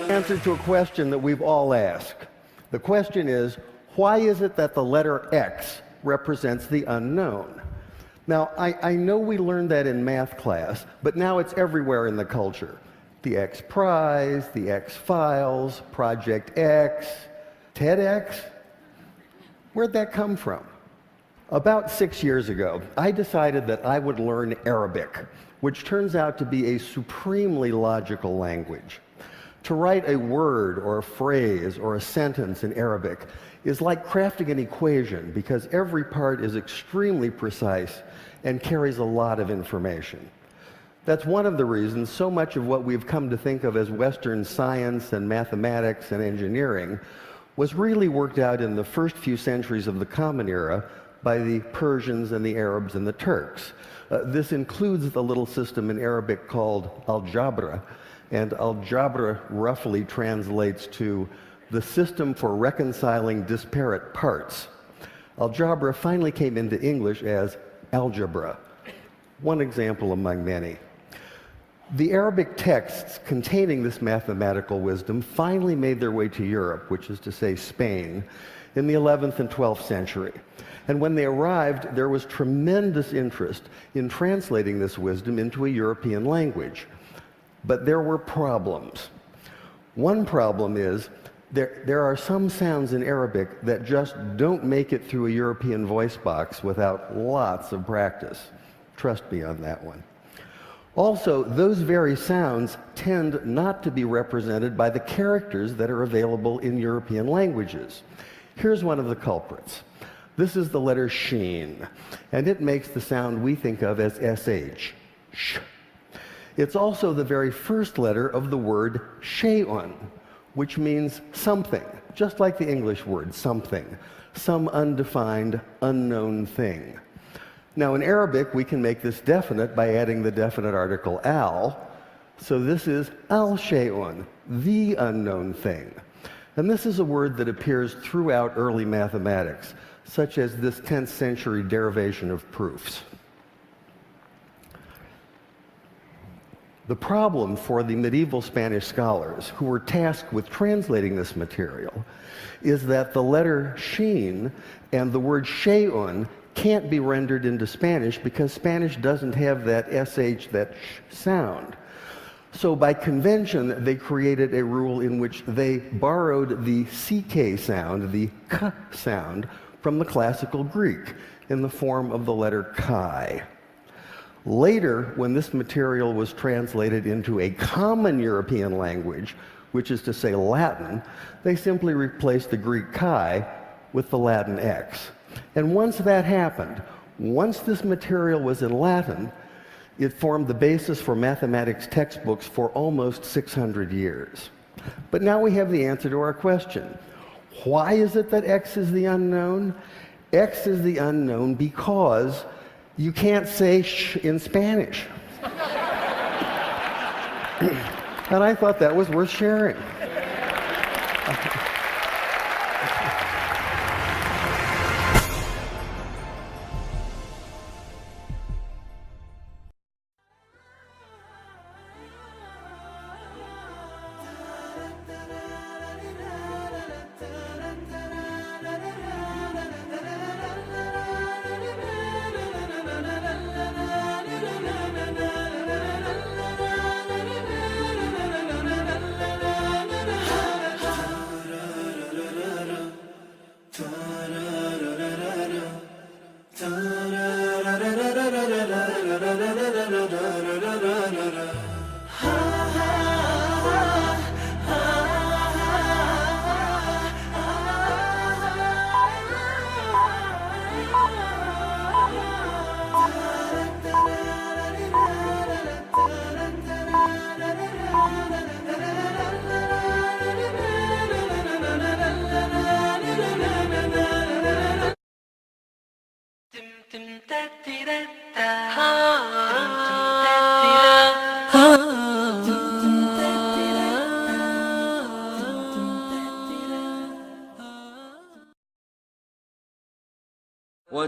Answer to a question that we've all asked. The question is, why is it that the letter X represents the unknown? Now, I know we learned that in math class, but now it's everywhere in the culture. The X Prize, the X Files, Project X, TEDx. Where'd that come from? About 6 years ago, I decided that I would learn Arabic, which turns out to be a supremely logical language. To write a word or a phrase or a sentence in Arabic is like crafting an equation because every part is extremely precise and carries a lot of information. That's one of the reasons so much of what we've come to think of as Western science and mathematics and engineering was really worked out in the first few centuries of the Common Era by the Persians and the Arabs and the Turks. This includes the little system in Arabic called algebra, and algebra roughly translates to the system for reconciling disparate parts. Algebra finally came into English as algebra, one example among many. The Arabic texts containing this mathematical wisdom finally made their way to Europe, which is to say Spain, in the 11th and 12th century. And when they arrived, there was tremendous interest in translating this wisdom into a European language. But there were problems. One problem is there are some sounds in Arabic that just don't make it through a European voice box without lots of practice. Trust me on that one. Also, those very sounds tend not to be represented by the characters that are available in European languages. Here's one of the culprits. This is the letter sheen, and it makes the sound we think of as sh, sh. It's also the very first letter of the word shay'un, which means something, just like the English word something, some undefined, unknown thing. Now, in Arabic, we can make this definite by adding the definite article al. So this is al-shay'un, the unknown thing. And this is a word that appears throughout early mathematics, such as this 10th century derivation of proofs. The problem for the medieval Spanish scholars who were tasked with translating this material is that the letter sheen and the word shay'un can't be rendered into Spanish because Spanish doesn't have that sh, that sh sound. So by convention, they created a rule in which they borrowed the ck sound, the k sound, from the classical Greek in the form of the letter chi. Later, when this material was translated into a common European language, which is to say Latin, they simply replaced the Greek chi with the Latin x. And once that happened, once this material was in Latin, it formed the basis for mathematics textbooks for almost 600 years. But now we have the answer to our question. Why is it that x is the unknown? X is the unknown because you can't say sh in Spanish. And I thought that was worth sharing.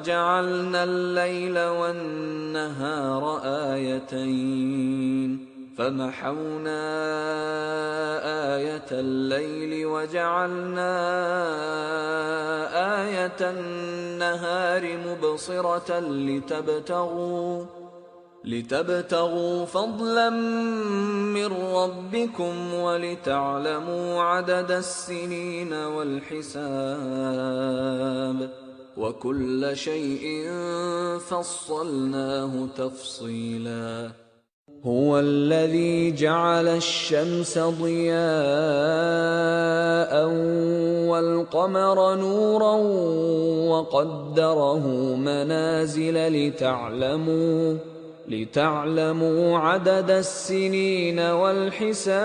وجعلنا الليل والنهار آيتين فمحونا آية الليل وجعلنا آية النهار مبصرة لتبتغوا فضلا من ربكم ولتعلموا عدد السنين والحساب وكل شيء فصلناه تفصيلا هو الذي جعل الشمس ضياء والقمر نورا وقدره منازل لتعلموا عدد السنين والحساب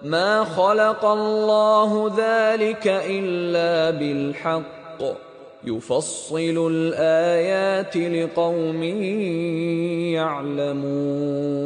ما خلق الله ذلك إلا بالحق يفصل الآيات لقوم يعلمون.